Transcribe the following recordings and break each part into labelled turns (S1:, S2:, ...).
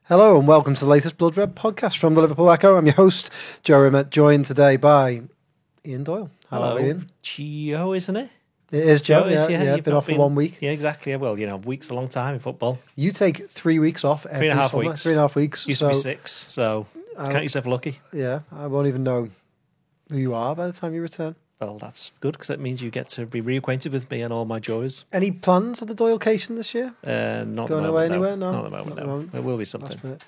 S1: Hello and welcome to the latest Blood Red podcast from the Liverpool Echo. I'm your host, Joe Emmett, joined today by Ian Doyle.
S2: Hello,
S1: Ian.
S2: Gio, isn't it?
S1: It is Joe,
S2: yeah.
S1: Been off for 1 week.
S2: Yeah, exactly. Well, a week's a long time in football.
S1: You take 3 weeks off every
S2: 3.5
S1: summer.
S2: weeks.
S1: 3.5 weeks.
S2: Used to be 6, so count yourself lucky.
S1: Yeah, I won't even know who you are by the time you return.
S2: Well, that's good because that means you get to be reacquainted with me and all my joys.
S1: Any plans of the Doylecation this year?
S2: Not
S1: Going
S2: at the moment,
S1: away anywhere?
S2: No.
S1: No?
S2: Not at the moment,
S1: Not at the
S2: no.
S1: moment.
S2: There will be something.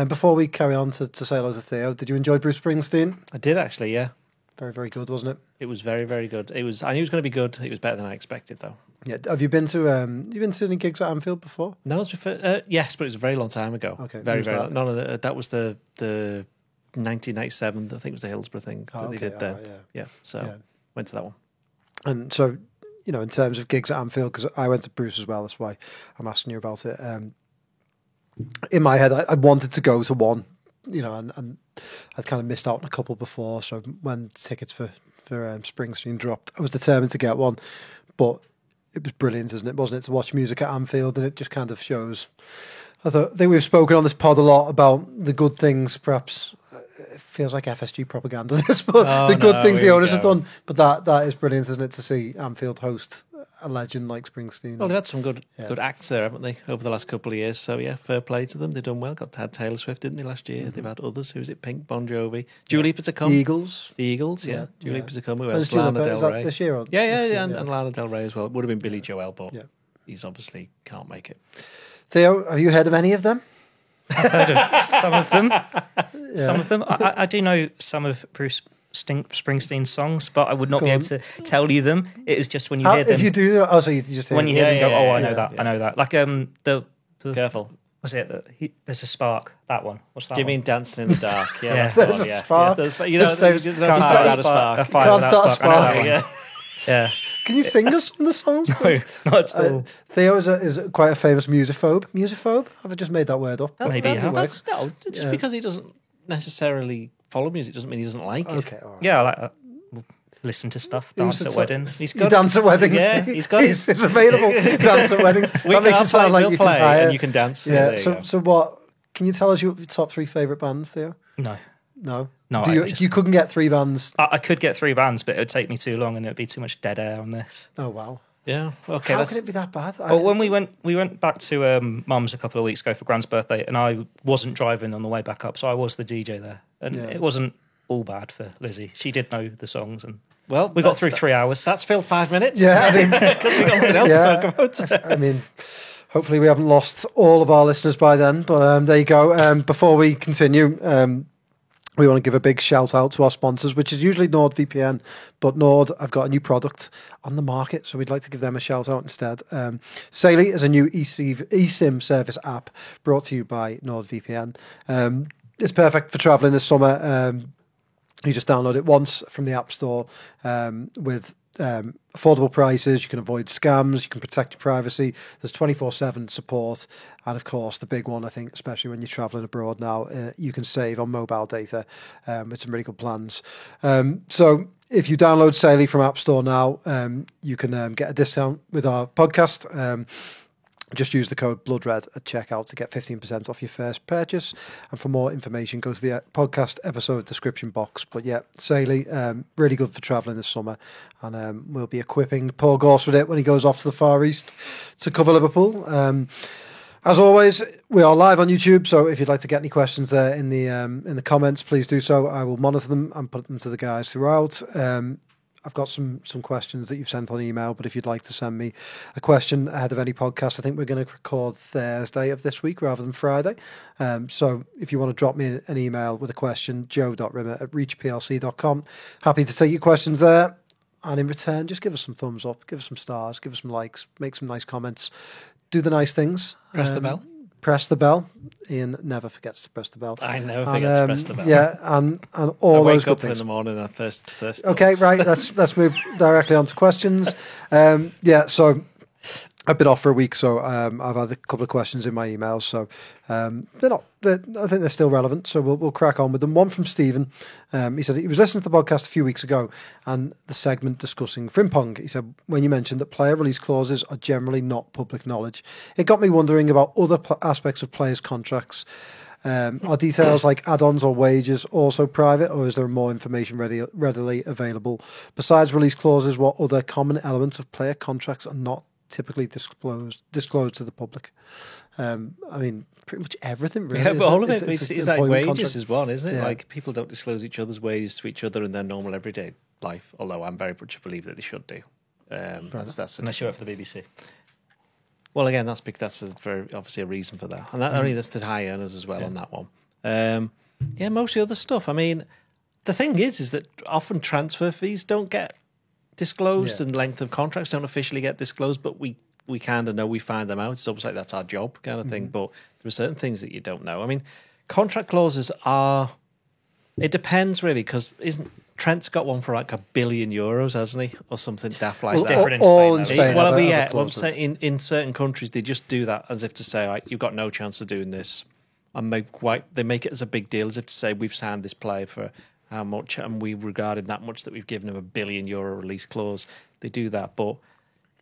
S1: Before we carry on to say hello to Theo, did you enjoy Bruce Springsteen?
S2: I did actually, yeah.
S1: Very, very good, wasn't it?
S2: It was very, very good. I knew it was going to be good. It was better than I expected, though.
S1: Yeah. Have you been to any gigs at Anfield before?
S2: No, it was yes, but it was a very long time ago.
S1: Okay,
S2: very,
S1: when was
S2: very.
S1: that?
S2: None of that was the 1997. I think it was the Hillsborough thing that they did then.
S1: Right,
S2: Yeah, so went to that one.
S1: And so, in terms of gigs at Anfield, because I went to Bruce as well, that's why I'm asking you about it. In my head, I wanted to go to one, and I'd kind of missed out on a couple before. So when tickets for Springsteen dropped, I was determined to get one. But it was brilliant, isn't it? Wasn't it, to watch music at Anfield? And it just kind of shows. I think we've spoken on this pod a lot about the good things, perhaps. It feels like FSG propaganda, this, but the good things the owners have done. But that is brilliant, isn't it, to see Anfield host a legend like Springsteen?
S2: Well, they've had some good acts there, haven't they, over the last couple of years? So, yeah, fair play to them. They've done well. Had Taylor Swift, didn't they, last year? Mm-hmm. They've had others. Who is it? Pink, Bon Jovi. Dua Lipa to come.
S1: The Eagles.
S2: The Eagles, yeah. Dua Lipa to come. Who
S1: And
S2: else?
S1: Dua
S2: Lana
S1: Lipa,
S2: Del
S1: is that
S2: Rey.
S1: this year? Or
S2: And Lana Del Rey as well. It would have been Billy Joel, but he's obviously can't make it.
S1: Theo, have you heard of any of them?
S3: I've heard of some of them. Some of them. I do know some of Bruce Springsteen's songs, but I would not be able to tell you them. It is just when you hear them.
S1: If you do know, so you just hear
S3: when you hear them, go, I know that.
S1: Yeah.
S3: I know that. Like the
S2: Careful.
S3: Was it? There's a spark. That one. What's that?
S2: Do you mean Dancing in the Dark? Yeah,
S1: There's
S2: that's
S1: a
S2: the one,
S1: spark.
S2: There's
S1: Can't
S2: fire without a spark.
S3: A fire
S1: Can't
S3: without
S1: start a
S3: I know that
S1: spark.
S3: one. Yeah.
S1: Can you sing us some of the songs?
S3: No, not at all.
S1: Theo is quite a famous musophobe. Musophobe? Have I just made that word up?
S3: Maybe you have.
S2: Just because he doesn't necessarily follow music doesn't mean he doesn't like it.
S1: Okay, all right.
S3: Yeah, I like that. Listen to stuff, dance at weddings.
S2: He's
S1: You
S2: got
S1: dance at weddings.
S2: Yeah, he's got
S1: It's available. Dance at weddings.
S2: We
S1: That makes
S2: can
S1: it sound
S2: play,
S1: like
S2: we'll
S1: you can
S2: play,
S1: hire.
S2: and you can dance.
S1: Yeah.
S2: There you go.
S1: So what? Can you tell us your top 3 favourite bands, Theo?
S3: No.
S1: No.
S3: No,
S1: You couldn't get 3 bands.
S3: I could get 3 bands, but it would take me too long, and it would be too much dead air on this.
S1: Oh wow.
S2: Yeah. Okay.
S1: How can it be that bad?
S3: Well, when we went back to Mum's a couple of weeks ago for Grand's birthday, and I wasn't driving on the way back up, so I was the DJ there, and it wasn't all bad for Lizzie. She did know the songs, and we got through 3 hours.
S2: That's filled 5 minutes.
S1: Yeah, I mean,
S2: because we got nothing else to talk about.
S1: I mean, hopefully we haven't lost all of our listeners by then. But there you go. Before we continue, we want to give a big shout out to our sponsors, which is usually NordVPN. But Nord, I've got a new product on the market, so we'd like to give them a shout out instead. Saily is a new eSIM service app brought to you by NordVPN. It's perfect for traveling this summer. You just download it once from the App Store with affordable prices. You can avoid scams. You can protect your privacy. There's 24/7 support. And of course, the big one, I think, especially when you're traveling abroad now, you can save on mobile data with some really good plans. So if you download Saily from App Store now, you can get a discount with our podcast. Just use the code BLOODRED at checkout to get 15% off your first purchase. And for more information, go to the podcast episode description box. But yeah, Saily, really good for travelling this summer. And we'll be equipping Paul Gorse with it when he goes off to the Far East to cover Liverpool. As always, we are live on YouTube, so if you'd like to get any questions there in the comments, please do so. I will monitor them and put them to the guys throughout. I've got some questions that you've sent on email, but if you'd like to send me a question ahead of any podcast, I think we're going to record Thursday of this week rather than Friday. So if you want to drop me an email with a question, joe.rimmer@reachplc.com. Happy to take your questions there. And in return, just give us some thumbs up, give us some stars, give us some likes, make some nice comments, do the nice things.
S2: Press the bell.
S1: Press the bell. Ian never forgets to press the bell.
S2: I never forget to press the bell.
S1: Yeah, and all those good things.
S2: I wake up in the morning and first
S1: okay,
S2: thoughts.
S1: right. Let's move directly on to questions. So I've been off for a week, so I've had a couple of questions in my emails. So they're not. I think they're still relevant. So we'll crack on with them. One from Stephen. He said he was listening to the podcast a few weeks ago, and the segment discussing Frimpong. He said when you mentioned that player release clauses are generally not public knowledge, it got me wondering about other aspects of players' contracts. Are details like add-ons or wages also private, or is there more information readily available? Besides release clauses, what other common elements of player contracts are not typically disclosed to the public? I mean, pretty much everything, really.
S2: Yeah, but all of it is like wages
S1: contract.
S2: is one, isn't it?
S1: Yeah.
S2: Like, people don't disclose each other's wages to each other in their normal everyday life, although I'm very much a believer that they should do. That's
S3: Unless you work for the BBC.
S2: Well, again, that's because that's very obviously a reason for that, and that only that's to high earners as well on that one. Yeah, most of the other stuff. I mean, the thing is that often transfer fees don't get disclosed, and length of contracts don't officially get disclosed, but we kind of know, we find them out. It's almost like that's our job kind of thing. But there are certain things that you don't know. I mean, contract clauses are. It depends really, because Trent's got one for like €1 billion, hasn't he, or something daft like that?
S3: Different
S1: in Spain.
S2: Well, I'm saying in certain countries they just do that as if to say, like, you've got no chance of doing this, and they make it as a big deal, as if to say we've signed this player for how much, and we regard him that much that we've given him €1 billion release clause. They do that, but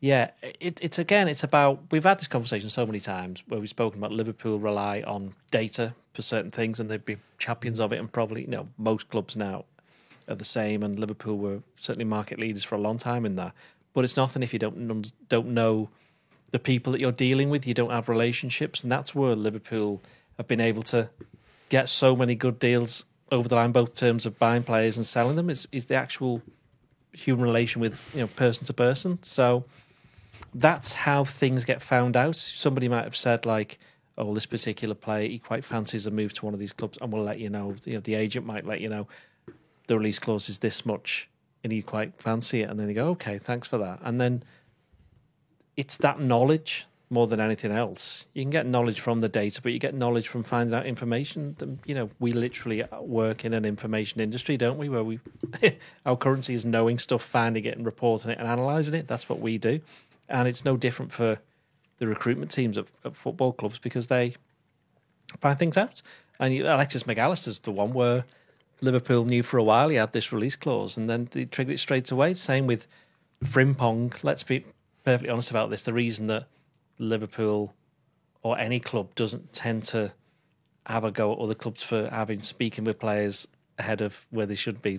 S2: yeah, it's about, we've had this conversation so many times where we've spoken about Liverpool rely on data for certain things, and they've been champions of it, and probably most clubs now are the same, and Liverpool were certainly market leaders for a long time in that. But it's nothing if you don't know the people that you're dealing with, you don't have relationships, and that's where Liverpool have been able to get so many good deals over the line, both in terms of buying players and selling them, is the actual human relation with person to person. So that's how things get found out. Somebody might have said, like, oh, this particular player, he quite fancies a move to one of these clubs, and we'll let you know. The agent might let you know the release clause is this much, and you quite fancy it, and then you go, okay, thanks for that. And then it's that knowledge more than anything else. You can get knowledge from the data, but you get knowledge from finding out information. We literally work in an information industry, don't we? Where our currency is knowing stuff, finding it, and reporting it, and analysing it. That's what we do, and it's no different for the recruitment teams at football clubs, because they find things out. And Alexis McAllister's the one where Liverpool knew for a while he had this release clause, and then they triggered it straight away. Same with Frimpong. Let's be perfectly honest about this. The reason that Liverpool or any club doesn't tend to have a go at other clubs for speaking with players ahead of where they shouldn't be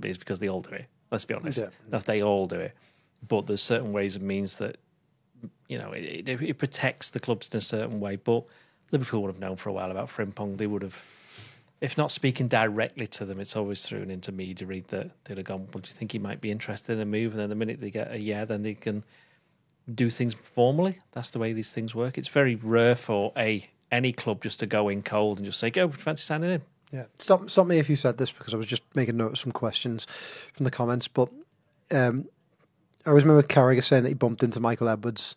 S2: is because they all do it. Let's be honest. That they all do it. But there's certain ways and means that it protects the clubs in a certain way. But Liverpool would have known for a while about Frimpong. They would have, if not speaking directly to them, it's always through an intermediary that they'd have gone, well, do you think he might be interested in a move? And then the minute they get a yeah, then they can do things formally. That's the way these things work. It's very rare for any club just to go in cold and just say, go, fancy signing in.
S1: Yeah, stop me if you said this, because I was just making note of some questions from the comments. But I always remember Carragher saying that he bumped into Michael Edwards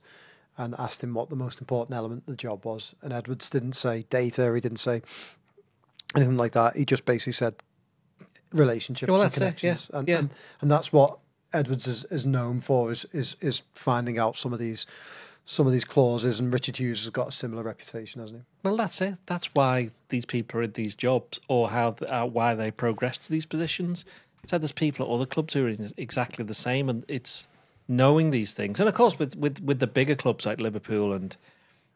S1: and asked him what the most important element of the job was, and Edwards didn't say data, he didn't say anything like that. He just basically said relationships.
S2: Well,
S1: and
S2: that's
S1: connections.
S2: it. Yeah.
S1: And that's what Edwards is known for, is finding out some of these clauses, and Richard Hughes has got a similar reputation, hasn't he?
S2: Well, that's it. That's why these people are in these jobs, or why they progress to these positions. So there's people at other clubs who are exactly the same, and it's knowing these things. And of course, with the bigger clubs like Liverpool and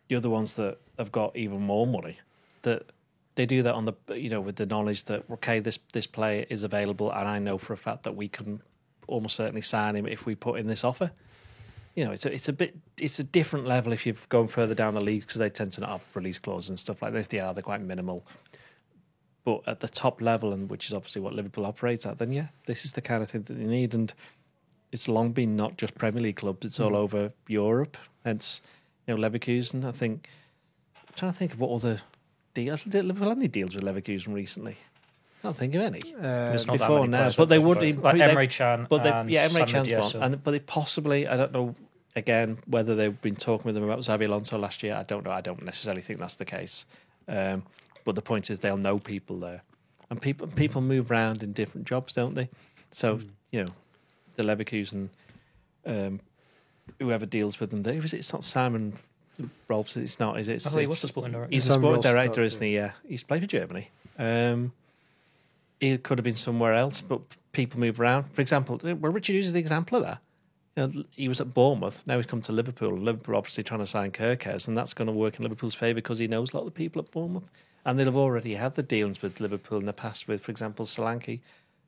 S2: the other ones that have got even more money, that they do that on the with the knowledge that, okay, this player is available, and I know for a fact that we can almost certainly sign him if we put in this offer. It's a different level if you're going further down the leagues, because they tend to not have release clauses and stuff like that. If they are, they're quite minimal. But at the top level, and which is obviously what Liverpool operates at, then yeah, this is the kind of thing that you need. And it's long been not just Premier League clubs; it's all over Europe. Hence, Leverkusen. I'm trying to think of what other deals. Did Liverpool have any deals with Leverkusen recently? I don't think of any before now, but they would be
S3: like Emre Can.
S2: But Emre Can's one, but they possibly, I don't know. Again, whether they've been talking with them about Xabi Alonso last year, I don't know. I don't necessarily think that's the case. But the point is, they'll know people there, and people move around in different jobs, don't they? So the Leverkusen whoever deals with them. It's not Simon Rolfs. It's not. Is it?
S3: He was the sporting director.
S2: He's the sporting director, isn't he? Yeah, he's played for Germany. He could have been somewhere else, but people move around. For example, Richard Hughes is the example of that. He was at Bournemouth. Now he's come to Liverpool. Liverpool obviously trying to sign Kirkes, and that's going to work in Liverpool's favour because he knows a lot of the people at Bournemouth, and they'll have already had the dealings with Liverpool in the past with, for example, Solanke,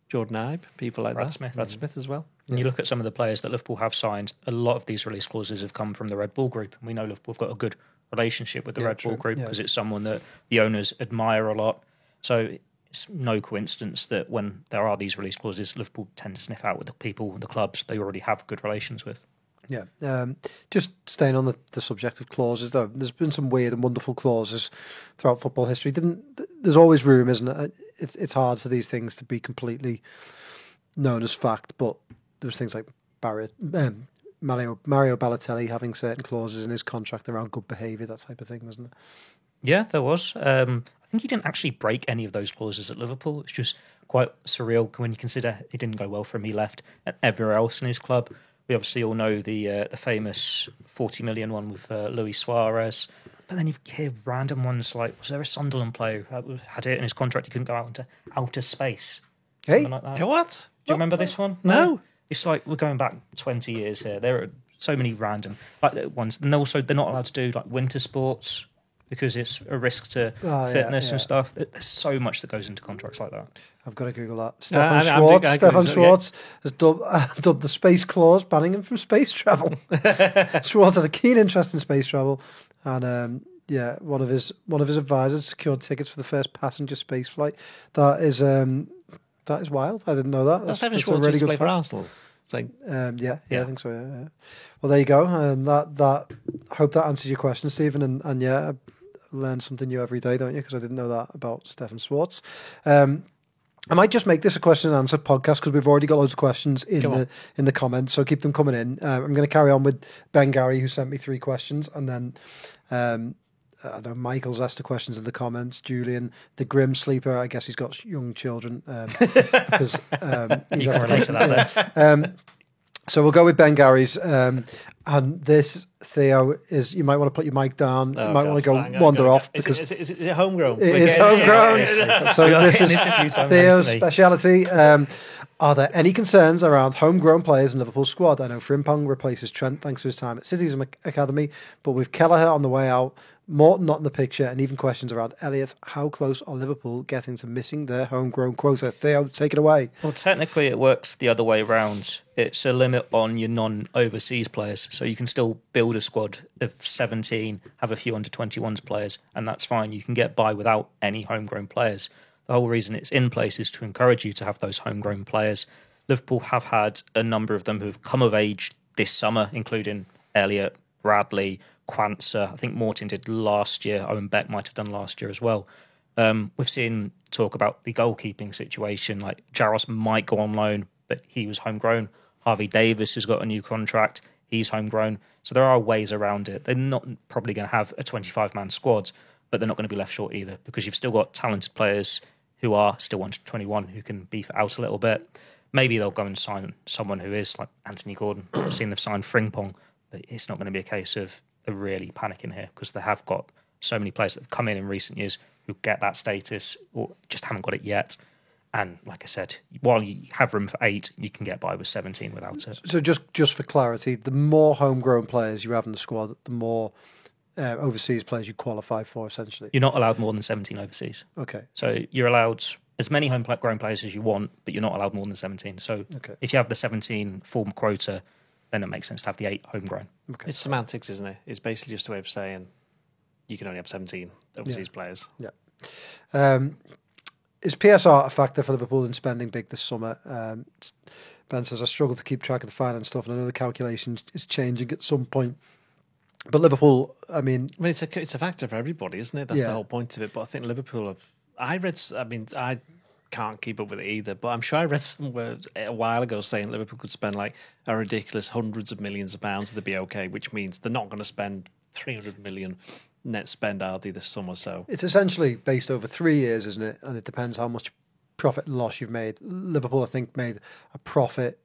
S2: Jordan Ibe, people like
S3: Brad Smith.
S2: Brad Smith as well.
S3: And you look at some of the players that Liverpool have signed, a lot of these release clauses have come from the Red Bull Group. And we know Liverpool have got a good relationship with the Red Bull Group because it's someone that the owners admire a lot. So it's no coincidence that when there are these release clauses, Liverpool tend to sniff out with the people, the clubs they already have good relations with.
S1: Yeah. Just staying on the subject of clauses, though, there's been some weird and wonderful clauses throughout football history. There's always room, isn't it? It's hard for these things to be completely known as fact, but there's things like Mario Balotelli having certain clauses in his contract around good behaviour, that type of thing, wasn't it?
S3: Yeah, there was. I think he didn't actually break any of those clauses at Liverpool. It's just quite surreal when you consider it didn't go well for him. He left everywhere else in his club. We obviously all know the famous 40 million one with Luis Suarez. But then you hear random ones like, was there a Sunderland player who had it in his contract he couldn't go out into outer space?
S1: Hey,
S3: like that.
S2: What?
S3: Do you remember this one?
S2: No.
S3: It's like we're going back 20 years here. There are so many random ones. And also they're not allowed to do like winter sports because it's a risk to fitness and stuff. There's so much that goes into contracts like that.
S1: I've got to Google that. Stefan Schwartz has dubbed the space clause, banning him from space travel. Schwartz has a keen interest in space travel, and one of his advisors secured tickets for the first passenger space flight. That is wild. I didn't know that.
S2: That's Schwartz really good for Arsenal.
S1: I think so. Yeah. Well, there you go. And that I hope that answers your question, Stephen. And I learn something new every day, don't you? Because I didn't know that about Stefan Schwartz. I might just make this a question and answer podcast because we've already got loads of questions in the comments, so keep them coming in. I'm going to carry on with Ben Gary, who sent me 3 questions, and then I know Michael's asked the questions in the comments. Julian, the grim sleeper, I guess he's got young children. Because
S3: you can relate to that there.
S1: So we'll go with Ben Gary's. And this, Theo, is you might want to put your mic down. You might want to go wander off.
S2: Because is it homegrown?
S1: It is homegrown. So this is Theo's speciality. Are there any concerns around homegrown players in Liverpool's squad? I know Frimpong replaces Trent thanks to his time at City's academy, but with Kelleher on the way out, Morton not in the picture, and even questions around Elliott. How close are Liverpool getting to missing their homegrown quota? Theo, take it away.
S3: Well, technically it works the other way around. It's a limit on your non-overseas players, so you can still build a squad of 17, have a few under-21s players, and that's fine. You can get by without any homegrown players. The whole reason it's in place is to encourage you to have those homegrown players. Liverpool have had a number of them who've come of age this summer, including Elliott, Bradley, Quansah. I think Morton did last year. Owen Beck might have done last year as well. We've seen talk about the goalkeeping situation. Like Jaros might go on loan, but he was homegrown. Harvey Davis has got a new contract. He's homegrown. So there are ways around it. They're not probably going to have a 25-man squad, but they're not going to be left short either because you've still got talented players who are still under 21 who can beef it out a little bit. Maybe they'll go and sign someone who is like Anthony Gordon. I've seen they've signed Frimpong, but it's not going to be a case of really panicking here because they have got so many players that have come in recent years who get that status or just haven't got it yet. And like I said, while you have room for 8, you can get by with 17 without it.
S1: So just for clarity, the more homegrown players you have in the squad, the more overseas players you qualify for, essentially.
S3: You're not allowed more than 17 overseas.
S1: Okay.
S3: So you're allowed as many homegrown players as you want, but you're not allowed more than 17. So if you have the 17 full quota, then it makes sense to have the 8 homegrown.
S2: Okay. It's semantics, isn't it? It's basically just a way of saying you can only have 17 overseas players.
S1: Yeah. Is PSR a factor for Liverpool in spending big this summer? Ben says, I struggle to keep track of the finance stuff, and I know the calculation is changing at some point. But Liverpool, I mean,
S2: it's a factor for everybody, isn't it? That's the whole point of it. But I think Liverpool have... I can't keep up with it either, but I'm sure I read somewhere a while ago saying Liverpool could spend like a ridiculous hundreds of millions of pounds, they'd be okay, which means they're not going to spend 300 million net spend, are they, this summer? So
S1: it's essentially based over 3 years, isn't it? And it depends how much profit and loss you've made. Liverpool, I think, made a profit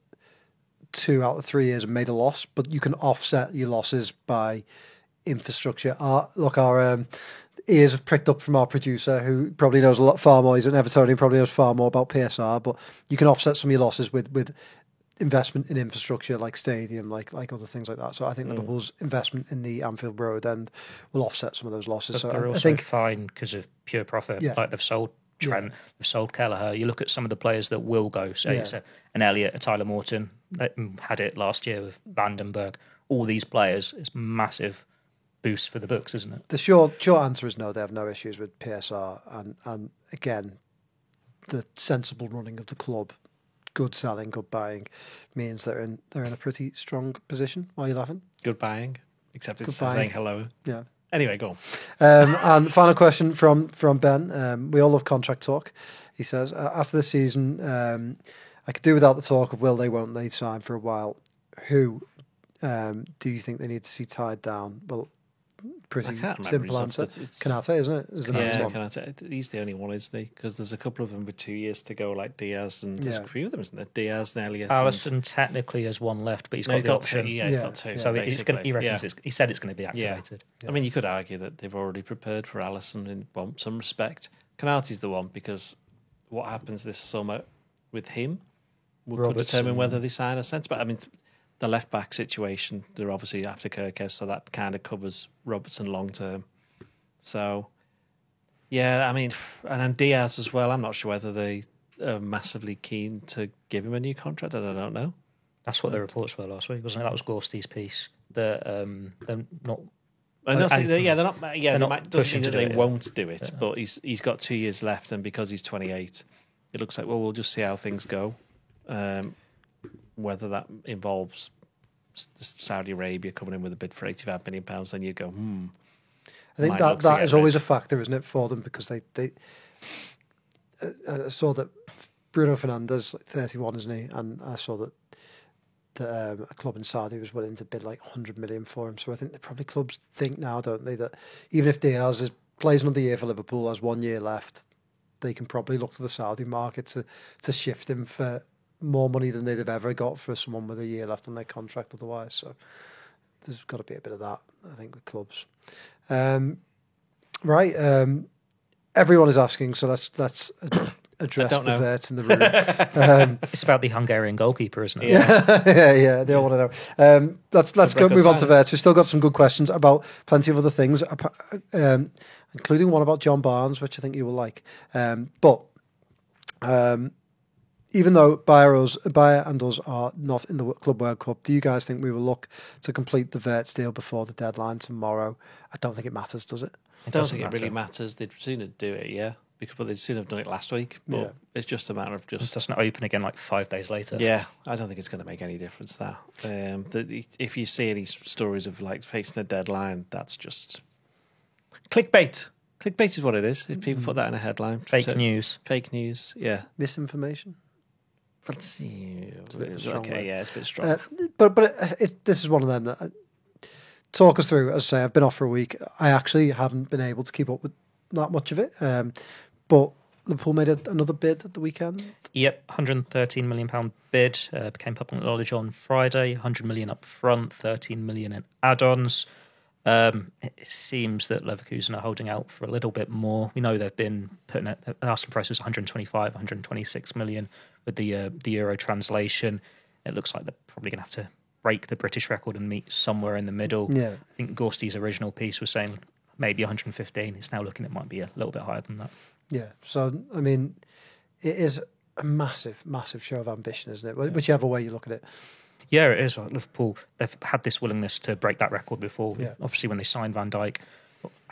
S1: 2 out of 3 years and made a loss, but you can offset your losses by infrastructure. Our ears have pricked up from our producer, who probably knows a lot far more. He's an Evertonian, probably knows far more about PSR, but you can offset some of your losses with investment in infrastructure like stadium, like other things like that. So I think Liverpool's investment in the Anfield Road end will offset some of those losses.
S3: But
S1: so
S3: they're
S1: I
S3: also
S1: think
S3: fine because of pure profit.
S1: Yeah.
S3: Like they've sold Trent, they've sold Kelleher. You look at some of the players that will go. So it's an Elliott, a Tyler Morton, that had it last year with Vandenberg. All these players, it's massive boost for the books, isn't it?
S1: The short answer is no. They have no issues with PSR, and again, the sensible running of the club, good selling, good buying, means they're in a pretty strong position. Why are you laughing?
S2: Good buying, except it's
S1: Good buying.
S2: saying hello.
S1: Yeah.
S2: Anyway, go on.
S1: And the final question from Ben. We all love contract talk. He says, after the season, I could do without the talk of will they, won't they sign for a while. Who do you think they need to see tied down? Well, pretty simple answer. It's Konate, isn't it? Is the next one.
S2: Konate. He's the only one, isn't he? Because there's a couple of them with 2 years to go, like Diaz, and there's a few of them, isn't there? Diaz and Elliott.
S3: Alisson technically has one left, but he's got the option.
S2: He's got two.
S3: So he said it's going to be activated.
S2: Yeah. I mean, you could argue that they've already prepared for Alisson in some respect. Konate's the one because what happens this summer with him could determine whether they sign a centre back. I mean, the left back situation, they're obviously after Kirkes, so that kind of covers Robertson long term. So, yeah, I mean, and then Diaz as well. I'm not sure whether they are massively keen to give him a new contract. I don't know.
S3: That's what the reports were last week, wasn't it? That was Gorsty's piece. They're not.
S2: They're not. Yeah,
S3: they're not
S2: doesn't mean that they
S3: it,
S2: won't do it, but he's got 2 years left, and because he's 28, it looks like we'll just see how things go. Whether that involves Saudi Arabia coming in with a bid for £85 million, then you go,
S1: I think that is always a factor, isn't it, for them? Because they I saw that Bruno Fernandes, 31, isn't he? And I saw that a club in Saudi was willing to bid like 100 million for him. So I think probably clubs think now, don't they, that even if Diaz plays another year for Liverpool, has 1 year left, they can probably look to the Saudi market to shift him for more money than they'd have ever got for someone with a year left on their contract otherwise. So there's got to be a bit of that, I think, with clubs. Everyone is asking, so let's address the vets in the room.
S3: It's about the Hungarian goalkeeper, isn't it?
S1: Yeah, they all want to know. Let's move on to vets. We've still got some good questions about plenty of other things, including one about John Barnes, which I think you will like. Even though Bayer and us are not in the Club World Cup, do you guys think we will look to complete the Wirtz deal before the deadline tomorrow? I don't think it matters, does it?
S2: I don't think it really matters. They'd sooner do it, but they'd sooner have done it last week. But it's just a matter of
S3: It doesn't open again like 5 days later.
S2: Yeah, I don't think it's going to make any difference, that. If you see any stories of like facing a deadline, that's just clickbait. Clickbait is what it is. If people put that in a headline.
S3: Fake news.
S2: Fake news, yeah.
S1: Misinformation?
S2: It's a bit
S1: strong.
S2: Okay, yeah, it's a bit strong.
S1: This is one of them that talk us through. As I say, I've been off for a week. I actually haven't been able to keep up with that much of it. But Liverpool made another bid at the weekend.
S3: Yep, £113 million bid. Became public knowledge on Friday. 100 million up front, 13 million in add-ons. It seems that Leverkusen are holding out for a little bit more. We know they've been putting it. The asking price was 125, 126 million with the Euro translation. It looks like they're probably going to have to break the British record and meet somewhere in the middle. Yeah. I think Gorsty's original piece was saying maybe 115. It's now looking it might be a little bit higher than that.
S1: Yeah. So I mean, it is a massive, massive show of ambition, isn't it? Whichever way you look at it.
S3: Yeah, it is. Liverpool, they've had this willingness to break that record before. Yeah. Obviously, when they signed Van Dijk,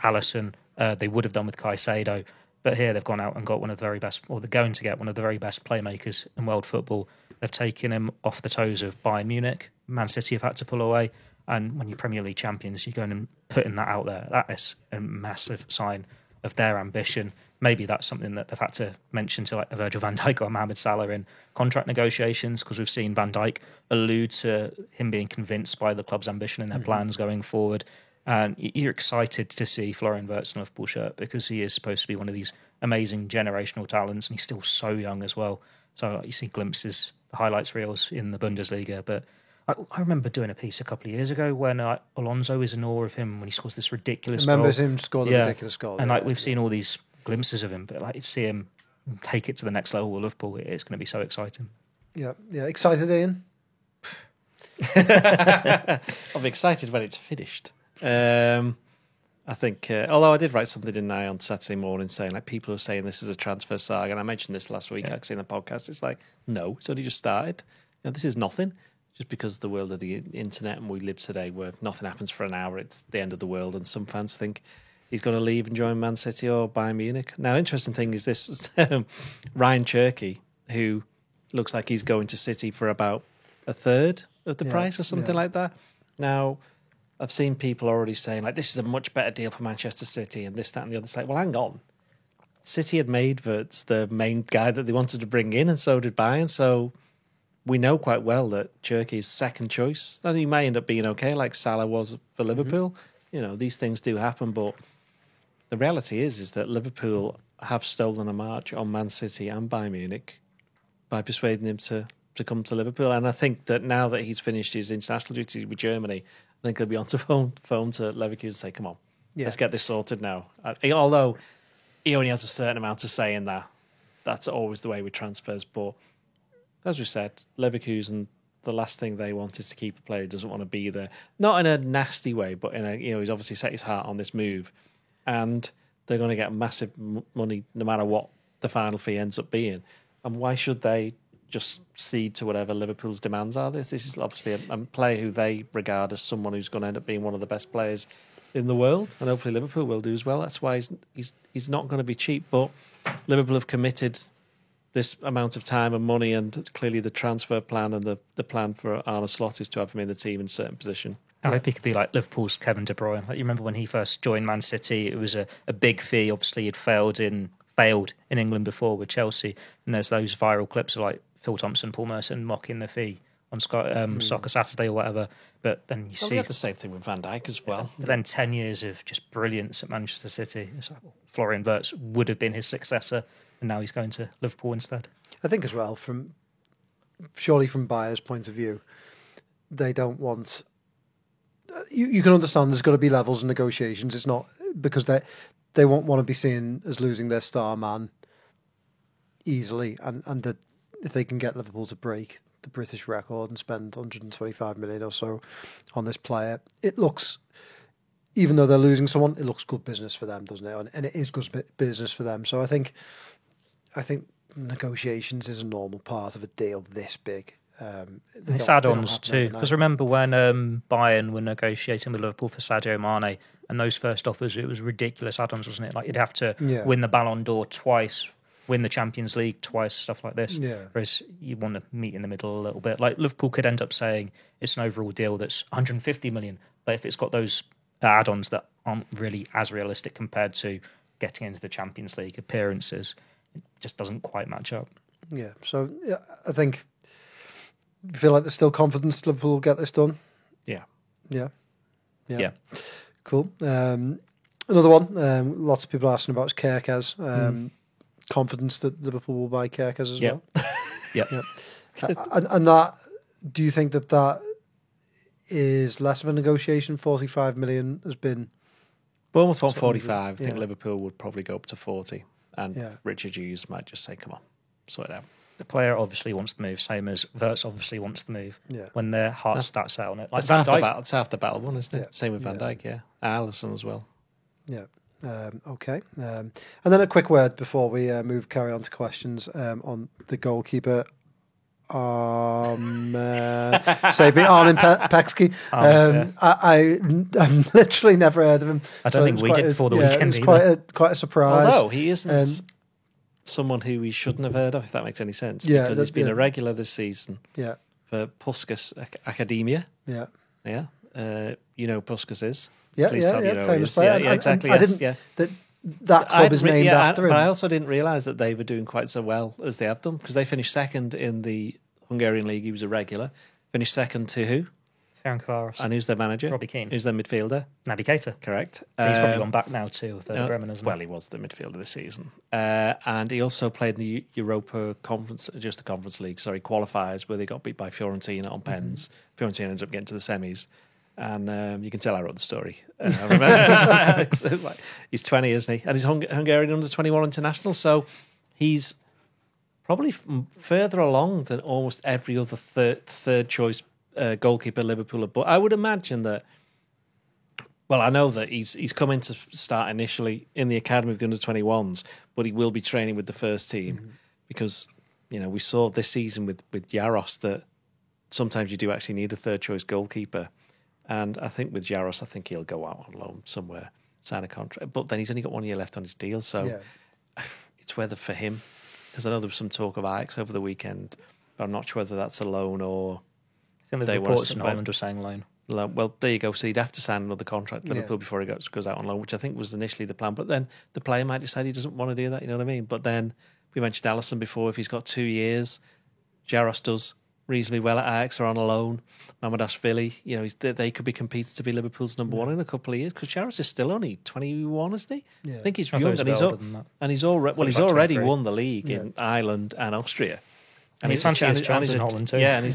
S3: Alisson, they would have done with Caicedo. But here they've gone out and got one of the very best, or they're going to get one of the very best playmakers in world football. They've taken him off the toes of Bayern Munich. Man City have had to pull away. And when you're Premier League champions, you're going and putting that out there. That is a massive sign of their ambition. Maybe that's something that they've had to mention to like a Virgil van Dijk or Mohamed Salah in contract negotiations, because we've seen Van Dijk allude to him being convinced by the club's ambition and their plans going forward. And you're excited to see Florian Wirtz in a Liverpool shirt because he is supposed to be one of these amazing generational talents, and he's still so young as well. So you see glimpses, the highlights reels in the Bundesliga, but I remember doing a piece a couple of years ago when Alonso is in awe of him when he scores this ridiculous
S1: goal.
S3: Remembers
S1: him score the ridiculous goal.
S3: And we've seen all these glimpses of him, but to see him take it to the next level with Liverpool, it's going to be so exciting.
S1: Yeah. Excited, Ian?
S2: I'll be excited when it's finished. I think, although I did write something, didn't I, on Saturday morning saying people are saying this is a transfer saga, and I mentioned this last week actually in the podcast. It's like, no, it's only just started. This is nothing. Just because the world of the internet and we live today where nothing happens for an hour, it's the end of the world, and some fans think he's going to leave and join Man City or Bayern Munich. Now, interesting thing is this: Ryan Cherky, who looks like he's going to City for about a third of the price or something like that. Now, I've seen people already saying this is a much better deal for Manchester City and this, that, and the other. It's like, well, hang on. City had made Wirtz the main guy that they wanted to bring in, and so did Bayern. So we know quite well that Cherky's second choice, and he may end up being okay, like Salah was for Liverpool. These things do happen, but the reality is that Liverpool have stolen a march on Man City and Bayern Munich by persuading him to come to Liverpool. And I think that now that he's finished his international duty with Germany, I think he'll be on the phone to Leverkusen and say, come on, let's get this sorted now. Although he only has a certain amount to say in that. That's always the way with transfers. But as we said, Leverkusen, the last thing they want is to keep a player who doesn't want to be there. Not in a nasty way, but in a, he's obviously set his heart on this move. And they're going to get massive money no matter what the final fee ends up being. And why should they just cede to whatever Liverpool's demands are? This is obviously a player who they regard as someone who's going to end up being one of the best players in the world, and hopefully Liverpool will do as well. That's why he's not going to be cheap, but Liverpool have committed this amount of time and money, and clearly the transfer plan and the plan for Arne Slot is to have him in the team in a certain position.
S3: I hope he could be like Liverpool's Kevin De Bruyne. You remember when he first joined Man City, it was a big fee. Obviously, he'd failed in England before with Chelsea, and there's those viral clips of Phil Thompson, Paul Merson mocking the fee on Soccer Saturday or whatever. But then you see
S2: we had the same thing with Van Dijk as well.
S3: But then 10 years of just brilliance at Manchester City. It's like, Florian Wirtz would have been his successor, and now he's going to Liverpool instead.
S1: I think as well, surely from Bayern's point of view, they don't want. You can understand there's got to be levels of negotiations. It's not because they won't want to be seen as losing their star man easily, and that if they can get Liverpool to break the British record and spend 125 million or so on this player, it looks, even though they're losing someone, it looks good business for them, doesn't it? And it is good business for them. So I think negotiations is a normal part of a deal this big.
S3: It's add-ons too, because remember when Bayern were negotiating with Liverpool for Sadio Mane, and those first offers, it was ridiculous add-ons, wasn't it? Like you'd have to win the Ballon d'Or twice, win the Champions League twice, stuff like this.
S1: Yeah.
S3: Whereas you want to meet in the middle a little bit. Like Liverpool could end up saying it's an overall deal that's 150 million, but if it's got those add-ons that aren't really as realistic compared to getting into the Champions League appearances, it just doesn't quite match up.
S1: Yeah, so I think you feel like there's still confidence Liverpool will get this done. Yeah. Cool. Another one. Lots of people are asking about is Kerkez. Confidence that Liverpool will buy Kerkez as well.
S3: Yeah.
S1: And that, do you think that is less of a negotiation? 45 million has been.
S2: Bournemouth want 45. I think Liverpool would probably go up to 40. And Richard Hughes might just say, come on, sort it out.
S3: The player obviously wants the move, same as Wirtz obviously wants the move.
S1: Yeah.
S3: When their heart starts out on it.
S2: Like it's half the battle one, isn't it? Yeah. Same with Van Dijk, Alisson as well.
S1: Yeah. Okay. And then a quick word before we carry on to questions on the goalkeeper. Save me, Armin Pekski. I've literally never heard of him.
S3: I don't think we did before the weekend.
S1: It was quite a surprise.
S2: Although he isn't someone who we shouldn't have heard of, if that makes any sense. Because he's been a regular this season.
S1: Yeah.
S2: For Puskas Academia.
S1: Yeah.
S2: Yeah. Puskas is.
S1: Yeah,
S2: Please tell you know
S1: famous player.
S2: Yeah, exactly.
S1: I didn't. That club is named after him.
S2: But I also didn't realise that they were doing quite so well as they have done, because they finished second in the Hungarian league. He was a regular. Finished second to who?
S3: Ferencváros.
S2: And who's their manager?
S3: Robbie Keane.
S2: Who's their midfielder?
S3: Naby Keita.
S2: Correct.
S3: He's probably gone back now to Bremen, isn't he?
S2: Well, he was the midfielder this season. And he also played in the Europa Conference, just the Conference League, qualifiers, where they got beat by Fiorentina on pens. Fiorentina ends up getting to the semis. And you can tell I wrote the story. I remember. He's 20, isn't he? And he's Hungarian under-21 international, so he's probably further along than almost every other third choice goalkeeper Liverpool. But I would imagine that. Well, I know that he's come in to start initially in the academy of the under-21s, but he will be training with the first team because we saw this season with Jaros that sometimes you do actually need a third choice goalkeeper, and I think with Jaros, I think he'll go out on loan somewhere, sign a contract. But then he's only got 1 year left on his deal, so it's whether for him, because I know there was some talk of Ajax over the weekend, but I'm not sure whether that's a loan or.
S3: I think the reports in Holland were saying loan.
S2: Well, there you go. So he'd have to sign another contract with Liverpool before he goes out on loan, which I think was initially the plan. But then the player might decide he doesn't want to do that. You know what I mean? But then we mentioned Alisson before. If he's got 2 years, Jaros does reasonably well at Ajax or on a loan. Mamardashvili, they could be competing to be Liverpool's number one in a couple of years because Jaros is still only 21, isn't he? Yeah. I think he's young, and he's already won the league in Ireland and Austria.
S3: And he's fancy his chance in Holland too.
S2: Yeah, and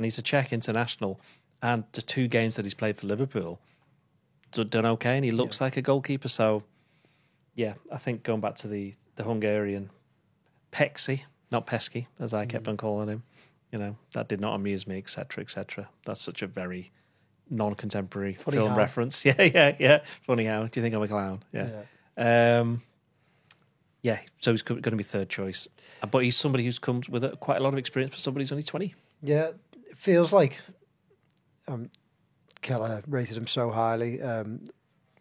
S2: he's a Czech international. And the 2 games that he's played for Liverpool done okay, and he looks like a goalkeeper. So, yeah, I think going back to the Hungarian Peksi, not Pesky, as I kept on calling him, that did not amuse me, etc., etc. That's such a very non-contemporary film reference. Yeah. Funny how? Do you think I'm a clown? Yeah. So he's going to be third choice, but he's somebody who's come with quite a lot of experience for somebody who's only 20.
S1: Yeah, it feels like. Keller rated him so highly.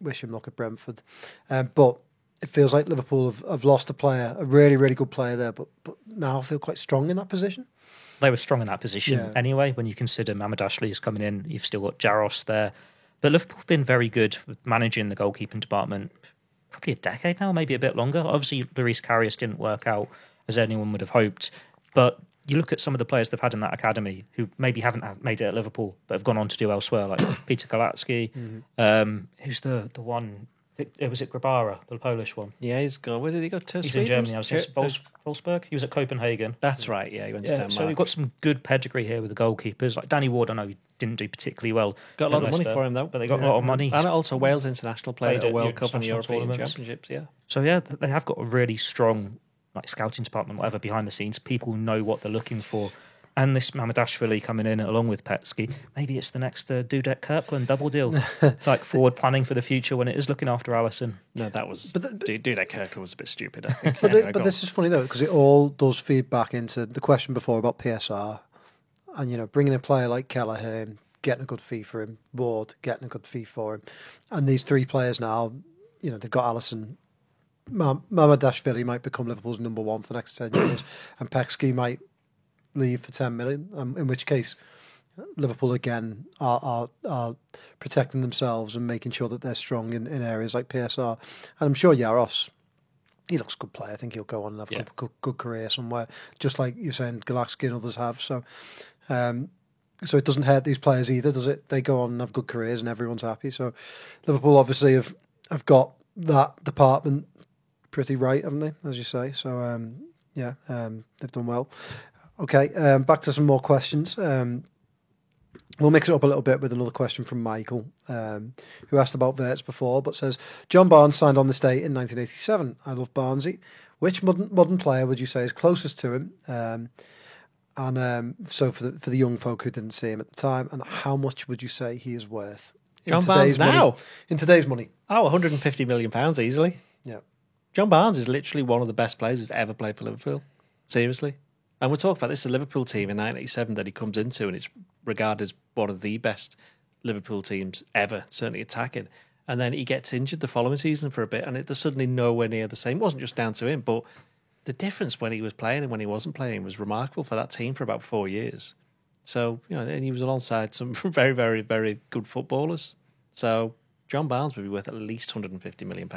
S1: Wish him luck at Brentford, but it feels like Liverpool have lost a player, a really, really good player there. But now feel quite strong in that position.
S3: They were strong in that position anyway. When you consider Mamardashvili is coming in, you've still got Jaros there. But Liverpool have been very good with managing the goalkeeping department. Probably a decade now, maybe a bit longer. Obviously, Lloris Karius didn't work out as anyone would have hoped, but. You look at some of the players they've had in that academy who maybe haven't made it at Liverpool, but have gone on to do elsewhere, like Peter Galatsky. Who's the one? Was it Grabara, the Polish one?
S2: Yeah, he's gone. Where did he go to?
S3: He's in Germany. I was Wolfsburg. He was at Copenhagen.
S2: That's right. Yeah, he went to Denmark.
S3: So we've got some good pedigree here with the goalkeepers. Like Danny Ward, I know he didn't do particularly well.
S2: Got a lot of money for him though,
S3: but they got a lot of money.
S2: And also Wales international player at a World Cup and European Championships. Yeah.
S3: So they have got a really strong. Scouting department, whatever, behind the scenes, people know what they're looking for. And this Mamardashvili coming in along with Petski, maybe it's the next Dudek Kirkland double deal. Like forward planning for the future when it is looking after Alisson.
S2: No, that was Dudek Kirkland was a bit stupid, I think.
S1: But this is funny though, because it all does feed back into the question before about PSR, and bringing a player like Kelleher, getting a good fee for him, Ward getting a good fee for him, and these 3 players now, they've got Alisson. Mamardashvili might become Liverpool's number 1 for the next 10 years, and Petski might leave for 10 million. In which case, Liverpool again are protecting themselves and making sure that they're strong in areas like PSR. And I'm sure Jaros, he looks a good player. I think he'll go on and have a good career somewhere, just like you're saying Galatsky and others have. So it doesn't hurt these players either, does it? They go on and have good careers, and everyone's happy. So Liverpool obviously have got that department pretty right, haven't they, as you say? So, they've done well. Okay, back to some more questions. We'll mix it up a little bit with another question from Michael, who asked about Wirtz before, but says, John Barnes signed on this date in 1987. I love Barnesy. Which modern player would you say is closest to him? So for the young folk who didn't see him at the time, and how much would you say he is worth?
S2: John Barnes now?
S1: In today's money.
S2: Oh, £150 million easily.
S1: Yeah.
S2: John Barnes is literally one of the best players who's ever played for Liverpool. Seriously. And we'll talk about this. The Liverpool team in 1987 that he comes into, and it's regarded as one of the best Liverpool teams ever, certainly attacking. And then he gets injured the following season for a bit, and they're suddenly nowhere near the same. It wasn't just down to him, but the difference when he was playing and when he wasn't playing was remarkable for that team for about 4 years. So, and he was alongside some very, very, very good footballers. So John Barnes would be worth at least £150 million.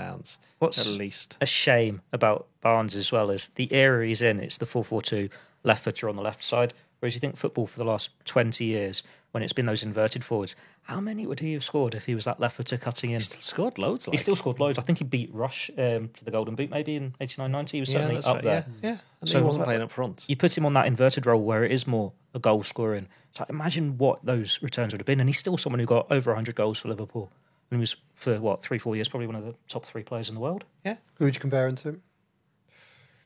S3: What's
S2: at least
S3: a shame about Barnes as well is the area he's in. It's the 4-4-2 left footer on the left side, Whereas you think football for the last 20 years, when it's been those inverted forwards, how many would he have scored if he was that left footer cutting in?
S2: He still scored loads.
S3: He still scored loads. I think he beat Rush to the Golden Boot maybe in 89-90. He was certainly up there.
S2: Yeah. So he wasn't playing up front.
S3: You put him on that inverted role where it is more a goal scoring. So imagine what those returns would have been. And he's still someone who got over 100 goals for Liverpool. And he was, for 3-4 years, probably one of the top 3 players in the world.
S2: Yeah.
S1: Who would you compare him to?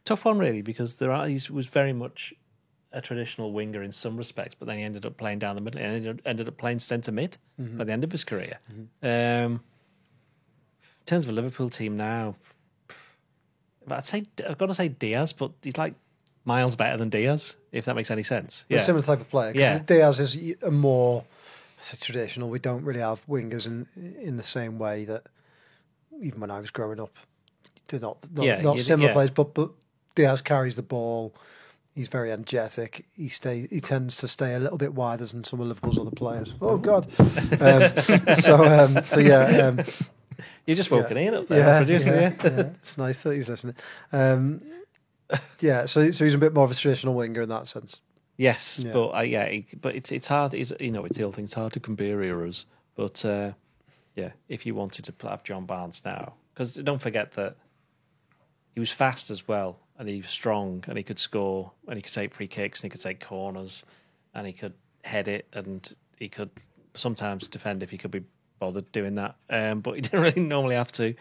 S2: Tough one, really, because he was very much a traditional winger in some respects, but then he ended up playing down the middle and ended up playing centre mid by the end of his career. In terms of a Liverpool team now, I've got to say Diaz, but he's like miles better than Diaz, if that makes any sense.
S1: Yeah. A similar type of player.
S2: Yeah.
S1: Diaz is a more traditional. We don't really have wingers in the same way that even when I was growing up, they're not similar players, but Diaz carries the ball. He's very energetic. He tends to stay a little bit wider than some of Liverpool's other players. Oh God!
S2: You're just walking in up there, producing. Yeah.
S1: It's nice that he's listening. So he's a bit more of a traditional winger in that sense.
S2: Yes, but it's hard. It's the old thing. It's hard to compare eras. But if you wanted to have John Barnes now, because don't forget that he was fast as well. And he was strong, and he could score, and he could take free kicks, and he could take corners, and he could head it, and he could sometimes defend if he could be bothered doing that. But he didn't really normally have to.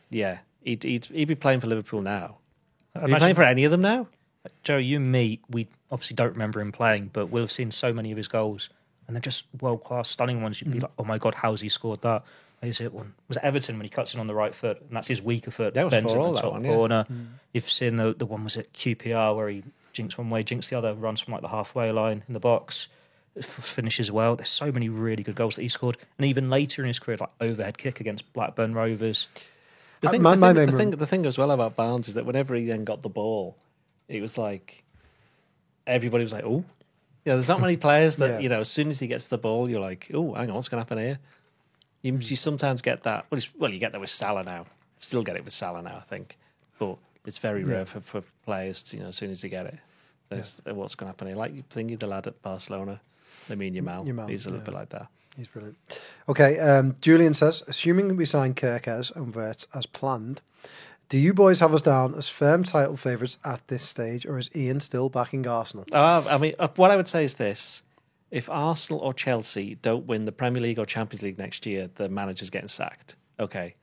S2: He'd be playing for Liverpool now. Are you playing for any of them now?
S3: Joe, you and me, we obviously don't remember him playing, but we'll have seen so many of his goals, and they're just world-class, stunning ones. You'd be like, oh my God, how's he scored that? Is it one? Was it Everton when he cuts in on the right foot, and that's his weaker foot?
S2: That was
S3: bends
S2: for
S3: at
S2: all
S3: the
S2: that
S3: top
S2: one,
S3: corner. You've seen the one, was it QPR, where he jinks one way, jinks the other, runs from like the halfway line in the box, finishes well. There's so many really good goals that he scored, and even later in his career, like overhead kick against Blackburn Rovers.
S2: The thing as well about Barnes is that whenever he then got the ball, it was like everybody was like, "Oh, yeah." There's not many players that as soon as he gets the ball, you're like, "Oh, hang on, what's going to happen here?" You sometimes get that. Well, you get that with Salah now. Still get it with Salah now, I think. But it's very rare for players to, as soon as they get it, that's what's going to happen here. Like you thinking the lad at Barcelona, Lamine Yamal. He's a little bit like that.
S1: He's brilliant. Okay, Julian says, assuming we sign Kerkez and Wirtz as planned, do you boys have us down as firm title favourites at this stage, or is Ian still backing Arsenal?
S2: What I would say is this. If Arsenal or Chelsea don't win the Premier League or Champions League next year, the manager's getting sacked. Okay.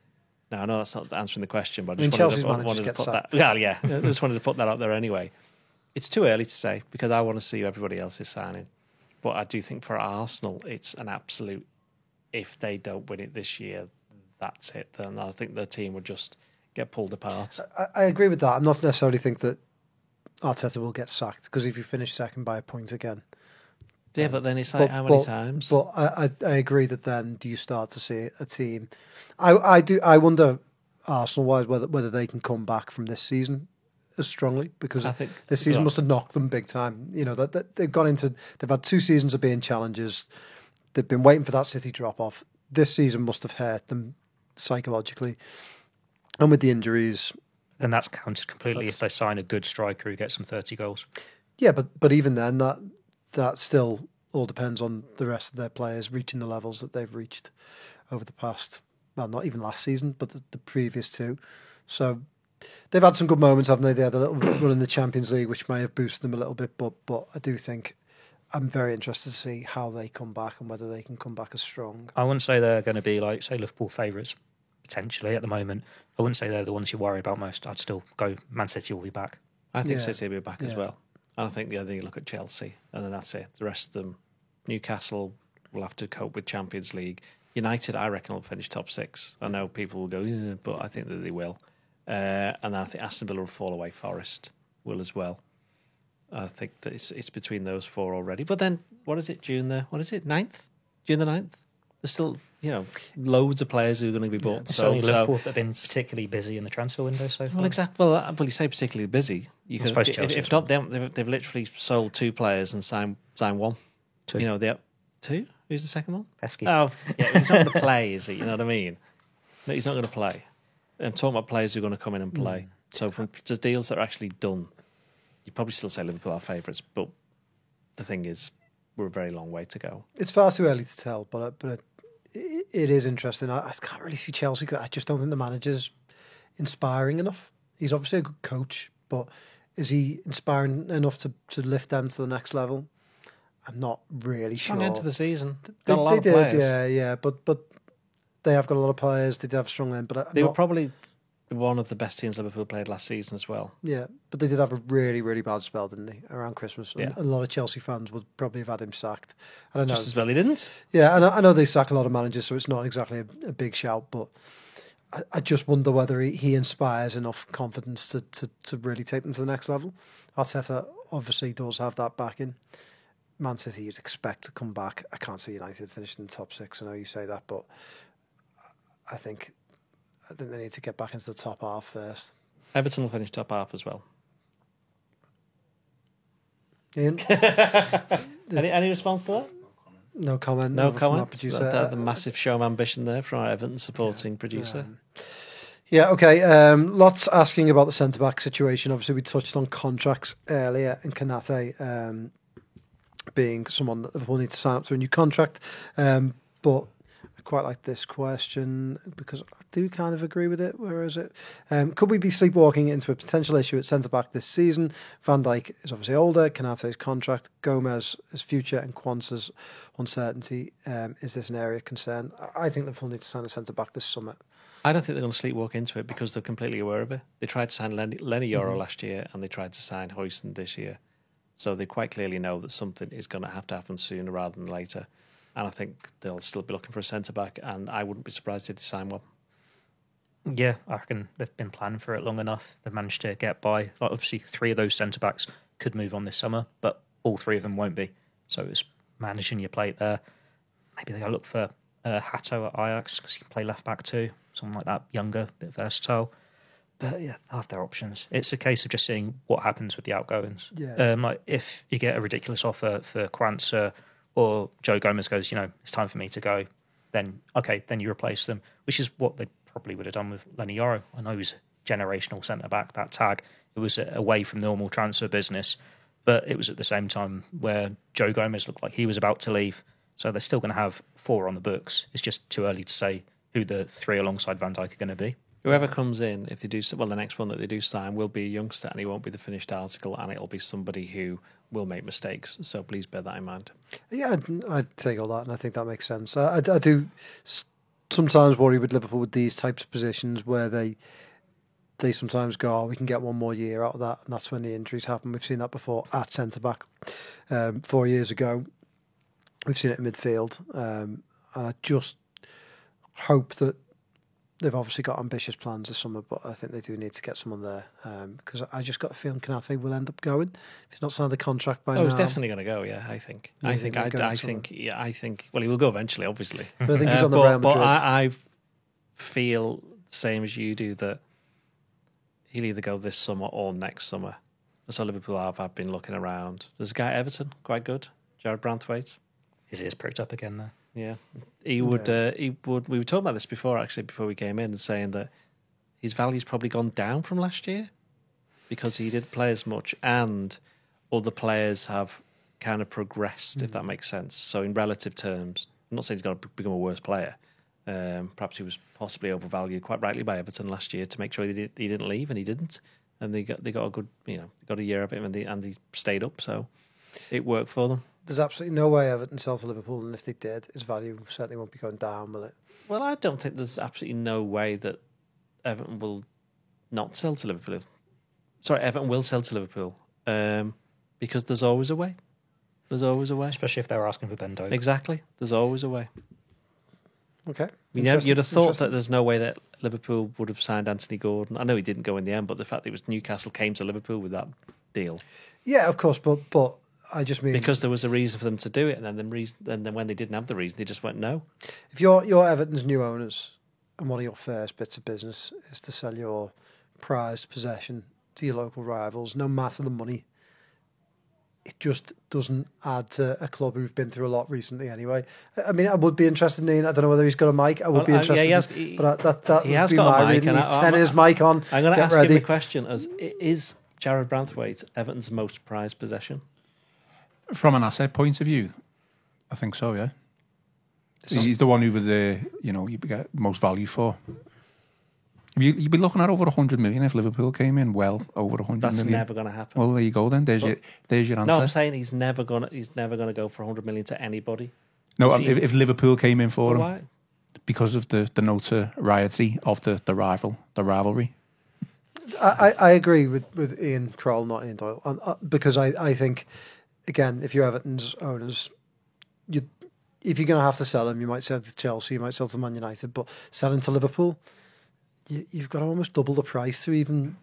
S2: Now, I know that's not answering the question, but I just wanted to put that. Well, yeah, I just wanted to put that up there anyway. It's too early to say because I want to see who everybody else is signing. But I do think for Arsenal, it's an absolute, if they don't win it this year, that's it. Then I think the team would just get pulled apart.
S1: I agree with that. I'm not necessarily think that Arteta will get sacked because if you finish second by a point again.
S2: Yeah, but then it's like how many times?
S1: But I agree that then do you start to see a team? I wonder Arsenal-wise whether they can come back from this season as strongly because I think this season must have knocked them big time. That they've had 2 seasons of being challengers. They've been waiting for that City drop off. This season must have hurt them psychologically, and with the injuries.
S3: And that's counted completely if they sign a good striker who gets them 30 goals.
S1: Yeah, but even then that still all depends on the rest of their players reaching the levels that they've reached over the past, well, not even last season, but the previous 2. So they've had some good moments, haven't they? They had a little run in the Champions League, which may have boosted them a little bit, but I do think I'm very interested to see how they come back and whether they can come back as strong.
S3: I wouldn't say they're going to be like, say, Liverpool favourites, potentially, at the moment. I wouldn't say they're the ones you worry about most. I'd still go Man City will be back.
S2: I think City will be back as well. And I think the other thing you look at Chelsea, and then that's it. The rest of them, Newcastle will have to cope with Champions League. United, I reckon, will finish top 6. I know people will go, yeah, but I think that they will. And I think Aston Villa will fall away. Forest will as well. I think that it's between those 4 already. But then, what is it, June the 9th? June the 9th? There's still, loads of players who are going to be bought.
S3: Yeah, so Liverpool have been particularly busy in the transfer window so far.
S2: Well, exactly. Well, you say particularly busy. You can, if not them, they've literally sold 2 players and signed 1.
S3: 2.
S2: They 2? Who's the second one?
S3: Pesky.
S2: Oh, yeah, he's not going to play, is he? You know what I mean? No, he's not going to play. I'm talking about players who are going to come in and play. So from to deals that are actually done, you'd probably still say Liverpool are favourites, but the thing is, we're a very long way to go.
S1: It's far too early to tell, but it is interesting. I can't really see Chelsea because I just don't think the manager's inspiring enough. He's obviously a good coach, but is he inspiring enough to lift them to the next level? I'm not really sure.
S2: Into the season, got a lot of players.
S1: Yeah, but they have got a lot of players. They did have a strong end, but
S2: they were probably one of the best teams Liverpool played last season as well.
S1: Yeah, but they did have a really, really bad spell, didn't they, around Christmas? Yeah. And a lot of Chelsea fans would probably have had him sacked. I don't know.
S2: Just as well he didn't.
S1: Yeah, and I know they sack a lot of managers, so it's not exactly a big shout, but I just wonder whether he inspires enough confidence to really take them to the next level. Arteta obviously does have that backing. Man City you'd expect to come back. I can't see United finishing in the top 6. I know you say that, but I think they need to get back into the top half first.
S2: Everton will finish top half as well.
S1: Ian?
S2: Any response to that?
S1: No comment.
S2: No comment.
S1: Producer.
S2: The massive show of ambition there from our Everton supporting producer.
S1: Yeah, okay. Lots asking about the centre-back situation. Obviously, we touched on contracts earlier, and Konate being someone that Liverpool need to sign up to a new contract. But I quite like this question because I do kind of agree with it. Where is it? Could we be sleepwalking into a potential issue at centre-back this season? Van Dijk is obviously older. Konate's contract, Gomez, his future, and Kwanzaa's uncertainty. Is this an area of concern? I think Liverpool need to sign a centre-back this summer.
S2: I don't think they're going to sleepwalk into it because they're completely aware of it. They tried to sign Lenny Yoro last year and they tried to sign Huijsen this year. So they quite clearly know that something is going to have to happen sooner rather than later. And I think they'll still be looking for a centre-back, and I wouldn't be surprised if they sign one.
S3: Yeah, I reckon they've been planning for it long enough. They've managed to get by. Like, obviously, 3 of those centre-backs could move on this summer, but all 3 of them won't be. So it's managing your plate there. Maybe they go look for Hato at Ajax because he can play left-back too. Someone like that, younger, a bit versatile. But yeah, they have their options. It's a case of just seeing what happens with the outgoings.
S1: Yeah.
S3: Like if you get a ridiculous offer for Kwanzaa or Joe Gomez goes, it's time for me to go, then okay, then you replace them, which is what they probably would have done with Lenny Yoro. I know he's a generational centre-back, that tag. It was away from normal transfer business, but it was at the same time where Joe Gomez looked like he was about to leave. So they're still going to have 4 on the books. It's just too early to say who the 3 alongside Van Dijk are going to be.
S2: Whoever comes in, if they do, well, the next one that they do sign will be a youngster, and he won't be the finished article, and it'll be somebody who will make mistakes. So please bear that in mind.
S1: Yeah, I'd take all that, and I think that makes sense. I do sometimes worry with Liverpool with these types of positions where they sometimes go, we can get one more year out of that, and that's when the injuries happen. We've seen that before at centre back 4 years ago. We've seen it in midfield, and I just hope that. They've obviously got ambitious plans this summer, but I think they do need to get someone there because I just got a feeling Konate will end up going if he's not signed the contract by now.
S2: Oh, he's definitely going to go. Yeah, I think. I think. Well, he will go eventually, obviously.
S1: But I think he's on the Real Madrid.
S2: But I feel the same as you do that he'll either go this summer or next summer. So Liverpool have been looking around. There's a guy at Everton, quite good, Jared Branthwaite.
S3: His ears pricked up again there.
S2: Yeah, he would. We were talking about this before we came in, and saying that his value's probably gone down from last year because he didn't play as much, and other players have kind of progressed, if that makes sense. So in relative terms, I'm not saying he's going to become a worse player. Perhaps he was possibly overvalued, quite rightly, by Everton last year to make sure he didn't leave, and he didn't, and they got a good, got a year of him, and he stayed up, so it worked for them.
S1: There's absolutely no way Everton sell to Liverpool, and if they did, his value certainly won't be going down, will it?
S2: Well, I don't think there's absolutely no way that Everton will not sell to Liverpool. Sorry, Everton will sell to Liverpool because there's always a way. There's always a way.
S3: Especially if they're asking for Ben Doak.
S2: Exactly. There's always a way.
S1: Okay.
S2: You'd have thought that there's no way that Liverpool would have signed Anthony Gordon. I know he didn't go in the end, but the fact that it was Newcastle came to Liverpool with that deal.
S1: Yeah, of course, but I just mean
S2: because there was a reason for them to do it, and then when they didn't have the reason, they just went no.
S1: If you're Everton's new owners, and one of your first bits of business is to sell your prized possession to your local rivals, no matter the money, it just doesn't add to a club who've been through a lot recently. Anyway, I mean, I would be interested in. I don't know whether he's got a mic. I would be interested. But that
S2: he has
S1: would be
S2: got
S1: my
S2: a mic.
S1: reading. He's turning his mic on.
S2: I'm going to ask him the question: is Jared Branthwaite Everton's most prized possession?
S4: From an asset point of view, I think so. Yeah, he's the one who would, you get most value for. You'd be looking at over 100 million if Liverpool came in. Well, over 100
S2: That's
S4: million.
S2: That's never going to happen.
S4: Well, there you go. Then there's your answer.
S2: No, I'm saying he's never going to go for 100 million to anybody.
S4: No, if Liverpool came in for him,
S2: why?
S4: Because of the notoriety of the rivalry.
S1: I agree with Ian Kroll, not Ian Doyle, because I think, again, if you're Everton's owners, if you're going to have to sell him, you might sell to Chelsea, you might sell to Man United, but selling to Liverpool, you've got to almost double the price to even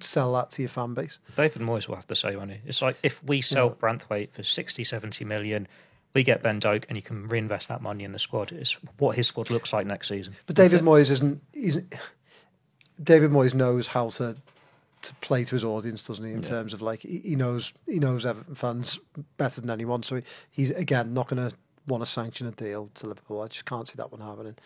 S1: sell that to your fan base.
S3: David Moyes will have to say, won't he? It's like, if we sell Branthwaite for 60, 70 million, we get Ben Doak and you can reinvest that money in the squad. It's what his squad looks like next season.
S1: But David Moyes David Moyes knows how to play to his audience, doesn't he? In terms of he knows Everton fans better than anyone. So he's again not going to want to sanction a deal to Liverpool. I just can't see that one happening.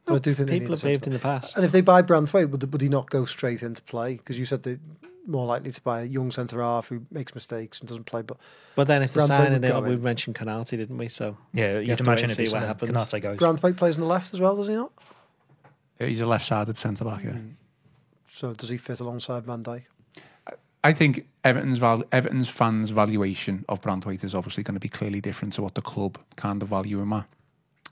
S1: But I do think
S2: people have behaved in the past.
S1: And if they buy Branthwaite, would he not go straight into play? Because you said they're more likely to buy a young centre half who makes mistakes and doesn't play. But
S2: then it's a sign, and we mentioned Konate, didn't we? So
S3: yeah, you'd imagine it'd be
S2: what happens.
S3: Konate goes.
S1: Branthwaite plays on the left as well, does he not?
S4: He's a left-sided centre back. Yeah.
S1: So does he fit alongside Van Dijk?
S4: I think Everton's fans' valuation of Branthwaite is obviously going to be clearly different to what the club kind of value him at.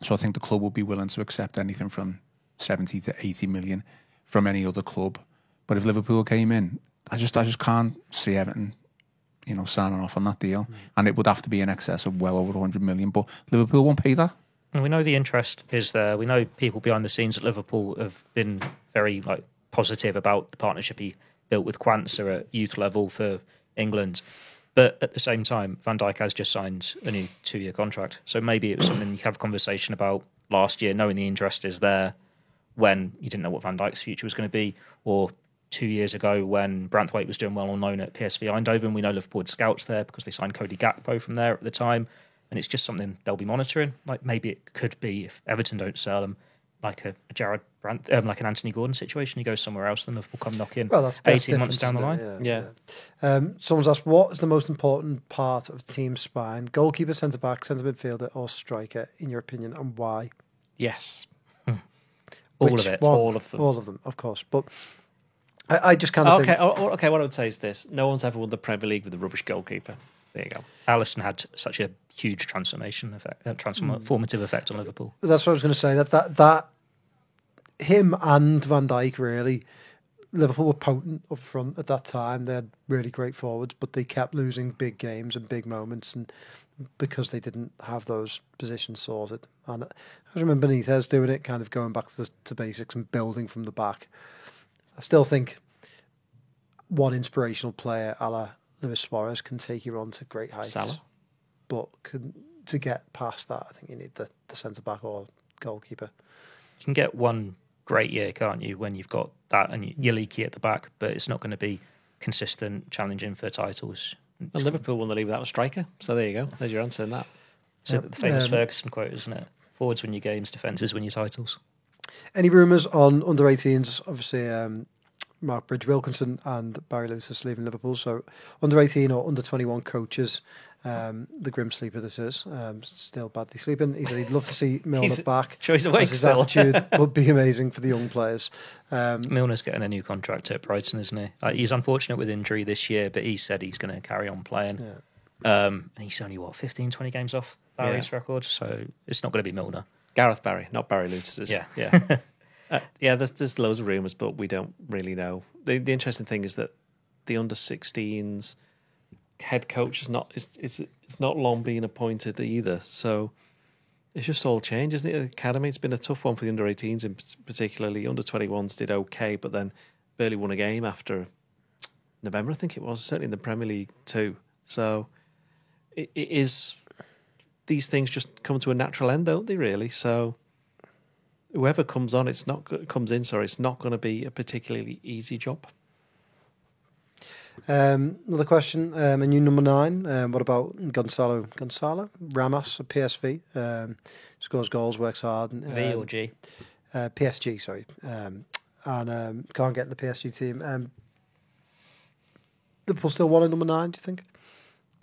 S4: So I think the club will be willing to accept anything from 70 to 80 million from any other club. But if Liverpool came in, I just can't see Everton, signing off on that deal. And it would have to be in excess of well over 100 million. But Liverpool won't pay that.
S3: And we know the interest is there. We know people behind the scenes at Liverpool have been very positive about the partnership he built with Quansah at youth level for England. But at the same time, Van Dijk has just signed a new 2-year contract. So maybe it was something you have a conversation about last year, knowing the interest is there when you didn't know what Van Dijk's future was going to be, or 2 years ago when Branthwaite was doing well on loan at PSV Eindhoven. We know Liverpool had scouts there because they signed Cody Gakpo from there at the time. And it's just something they'll be monitoring. Maybe it could be, if Everton don't sell him, like a Jared Brandt, like an Anthony Gordon situation. He goes somewhere else, then Liverpool come knocking.
S1: Well, that's
S3: 18 months down the line.
S2: Yeah.
S1: Someone's asked, what is the most important part of the team's spine? Goalkeeper, centre back, centre midfielder, or striker, in your opinion, and why?
S2: Yes.
S3: All of it.
S2: All of them.
S1: All of them, of course. But I just kind of
S2: think... Okay, what I would say is this. No one's ever won the Premier League with a rubbish goalkeeper. There you go.
S3: Alisson had such a huge transformative effect on Liverpool.
S1: That's what I was going to say. That him and Van Dijk, really, Liverpool were potent up front at that time. They had really great forwards, but they kept losing big games and big moments, and because they didn't have those positions sorted. And I remember Benitez doing it, kind of going back to basics and building from the back. I still think one inspirational player, a la Luis Suarez, can take you on to great heights.
S2: Salah.
S1: But to get past that, I think you need the centre-back or goalkeeper.
S3: You can get one great year, can't you, when you've got that and you're leaky at the back, but it's not going to be consistent, challenging for titles.
S2: And Liverpool won the league without a striker, so there you go. There's your answer in that.
S3: So the famous Ferguson quote, isn't it? Forwards win your games, defences win your titles.
S1: Any rumours on under-18s? Obviously, Mark Bridge-Wilkinson and Barry Lewis leaving Liverpool. So under-18 or under-21 coaches, the grim sleeper this is, still badly sleeping. He said he'd love to see Milner back.
S3: Sure, he's awake
S1: his
S3: still.
S1: attitude would be amazing for the young players.
S3: Milner's getting a new contract at Brighton, isn't he? He's unfortunate with injury this year, but he said he's going to carry on playing. Yeah. And he's only, 15, 20 games off Barry's record, so it's not going to be Milner.
S2: Gareth Barry, not Barry Lewis.
S3: Yeah.
S2: There's loads of rumours, but we don't really know. The interesting thing is that the under-16s head coach is not long been appointed either. So it's just all changed, isn't it? The academy, it's been a tough one for the under-18s, and particularly under-21s did okay, but then barely won a game after November, I think it was, certainly in the Premier League too. So it is, these things just come to a natural end, don't they? Really, so. Whoever comes in, it's not going to be a particularly easy job.
S1: Another question, a new number 9. What about Gonzalo Ramos at PSV? Scores goals, works hard.
S3: V or G?
S1: PSG, sorry. And can't get in the PSG team. Liverpool still want a number 9, do you think?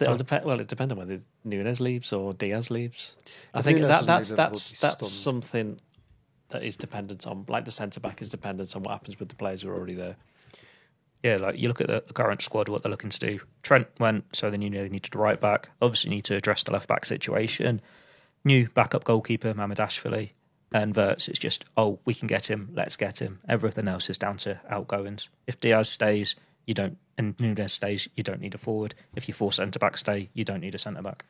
S2: It'll depend. Well, it depends on whether Núñez leaves or Diaz leaves. I
S1: If
S2: think
S1: Núñez
S2: that's
S1: doesn't leave,
S2: that's something that is dependent on, like the centre back is dependent on what happens with the players who are already there.
S3: Yeah, like you look at the current squad, what they're looking to do. Trent went, so then you know they needed a right back. Obviously, you need to address the left back situation. New backup goalkeeper, Mamardashvili, and Wirtz. It's just, we can get him, let's get him. Everything else is down to outgoings. If Diaz stays, you don't, and Núñez stays, you don't need a forward. If your 4 centre backs stay, you don't need a centre back.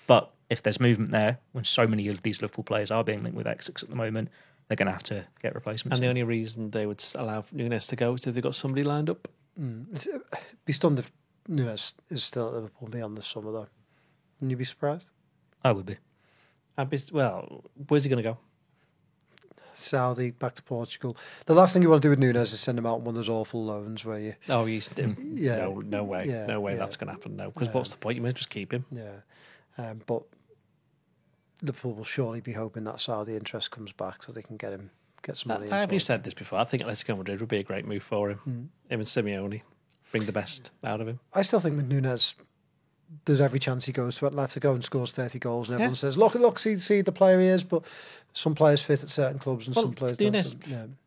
S3: But if there's movement there, when so many of these Liverpool players are being linked with Essex at the moment, they're going to have to get replacements.
S2: And the only reason they would allow Núñez to go is if they've got somebody lined up.
S1: Be stunned if Núñez is still at Liverpool beyond this summer, though. Wouldn't you be surprised?
S3: I would be.
S2: Well, where's he going to go?
S1: Saudi, back to Portugal. The last thing you want to do with Núñez is send him out on one of those awful loans where you...
S2: No way.
S1: Yeah,
S2: no way
S1: yeah.
S2: That's going to happen, no. Because what's the point? You may just keep him.
S1: Yeah. But Liverpool will surely be hoping that Saudi interest comes back so they can get some money.
S2: Have you said this before? I think Atletico Madrid would be a great move for him. Him and Simeone. Bring the best out of him.
S1: I still think with Núñez, there's every chance he goes to Atletico and scores 30 goals and everyone says, look, see the player he is, but some players fit at certain clubs and some players don't.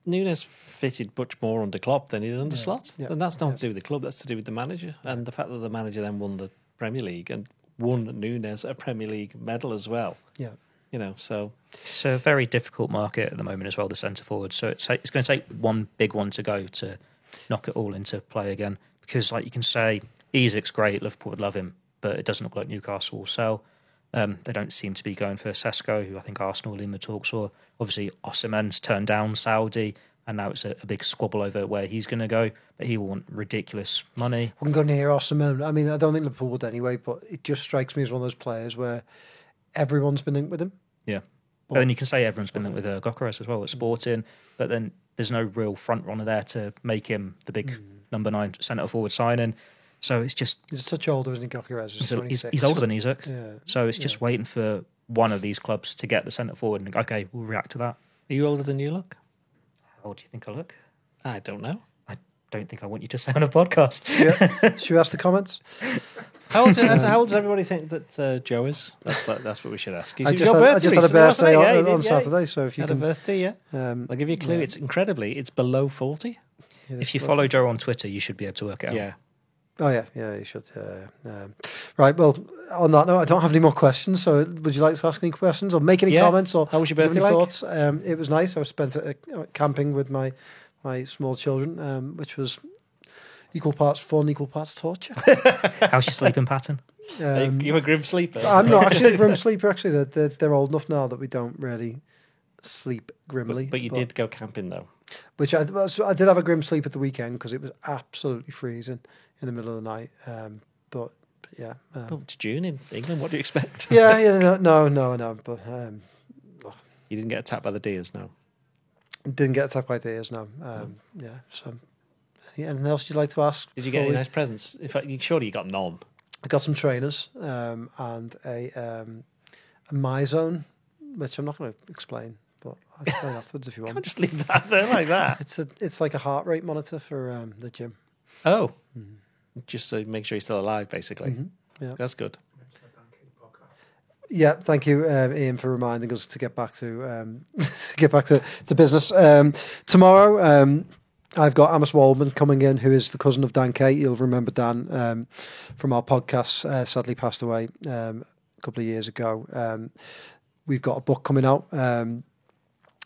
S2: Núñez fitted much more under Klopp than he did under Slot.
S1: Yeah.
S2: And that's not to do with the club, that's to do with the manager. And the fact that the manager then won the Premier League and won Núñez a Premier League medal as well.
S1: Yeah.
S2: So...
S3: It's a very difficult market at the moment as well, the centre forward. So it's going to take one big one to go to knock it all into play again. Because, like you can say, Isak's great, Liverpool would love him, but it doesn't look like Newcastle will sell. They don't seem to be going for Sesko, who I think Arsenal are in the talks for. Obviously, Osimhen's turned down Saudi, and now it's a big squabble over where he's going to go. But he will want ridiculous money.
S1: Wouldn't go near Osimhen. I mean, I don't think Liverpool would anyway, but it just strikes me as one of those players where everyone's been linked with him.
S3: Yeah. But then you can say everyone's been linked with Gyökeres as well at Sporting, but then there's no real front runner there to make him the big number 9 centre forward signing. So it's just...
S1: He's a touch older, isn't he, Gyökeres?
S3: He's older than Isak.
S1: Yeah.
S3: So it's just waiting for one of these clubs to get the centre forward and, okay, we'll react to that.
S2: Are you older than you look?
S3: How old do you think I look?
S2: I don't know.
S3: I don't think I want you to say on a podcast.
S1: Yeah. Should we ask the comments?
S2: How old does everybody think that Joe is? That's what we should ask.
S1: I just had a birthday on Saturday, so if you
S2: had a birthday, I'll give you a clue.
S1: Yeah.
S2: It's below 40.
S3: If you follow Joe on Twitter, you should be able to work it out.
S2: Yeah.
S1: Oh, yeah, you should. Right, well, on that note, I don't have any more questions, so would you like to ask any questions or make any comments? Or
S2: how was your birthday
S1: any
S2: like?
S1: Thoughts? It was nice. I spent it camping with my small children, which was equal parts fun, equal parts torture.
S3: How's your sleeping pattern?
S2: You're a grim sleeper.
S1: I'm not actually a grim sleeper, actually. They're old enough now that we don't really sleep grimly.
S2: But you did go camping, though.
S1: Which I did have a grim sleep at the weekend because it was absolutely freezing in the middle of the night. But yeah.
S2: It's June in England. What do you expect?
S1: No. But
S2: you didn't get attacked by the deers, no?
S1: Didn't get attacked by deers, no. Yeah, so... Anything else you'd like to ask?
S2: Did you get any nice presents? Surely you got none.
S1: I got some trainers and a MyZone, which I'm not going to explain, but I'll explain afterwards if you want.
S2: Can't just leave that there like that.
S1: It's like a heart rate monitor for the gym.
S2: Oh, just to make sure you're still alive, basically.
S1: Mm-hmm. Yeah,
S2: that's good.
S1: Yeah, thank you, Ian, for reminding us to get back to business. Tomorrow. I've got Amos Waldman coming in, who is the cousin of Dan Kay. You'll remember Dan from our podcast, sadly passed away a couple of years ago. We've got a book coming out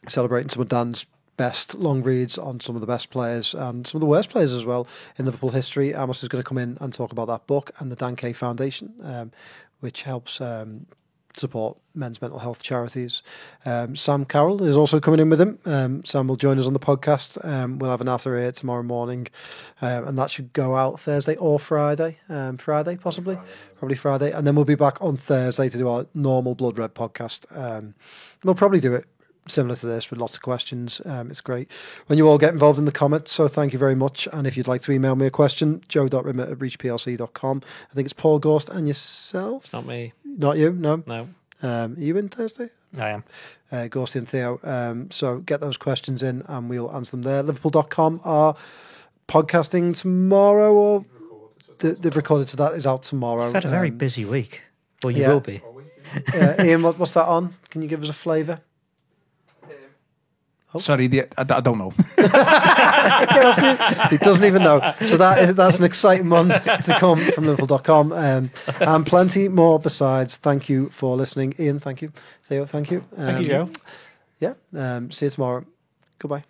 S1: celebrating some of Dan's best long reads on some of the best players and some of the worst players as well in Liverpool history. Amos is going to come in and talk about that book and the Dan Kay Foundation, which helps support men's mental health charities. Sam Carroll is also coming in with him. Sam will join us on the podcast. We'll have an after here tomorrow morning, and that should go out Thursday or Friday. Friday, possibly. Probably Friday. And then we'll be back on Thursday to do our normal Blood Red podcast. We'll probably do it similar to this with lots of questions. It's great when you all get involved in the comments, so thank you very much. And if you'd like to email me a question, joe.rimmett@reachplc.com. I think it's Paul Gorst and yourself.
S2: It's not me.
S1: Not you? No.
S2: Are
S1: you in Thursday?
S3: I am.
S1: Gorsty and Theo. So get those questions in and we'll answer them there. Liverpool.com are podcasting tomorrow or they've recorded, so that is out tomorrow.
S3: I've had a very busy week. Well, you will be.
S1: Ian, what's that on? Can you give us a flavour?
S4: Sorry, I don't know.
S1: He doesn't even know. So that's an exciting one to come from Liverpool.com. And plenty more besides. Thank you for listening. Ian, thank you. Theo, thank you.
S2: Thank you, Joe.
S1: Yeah. See you tomorrow. Goodbye.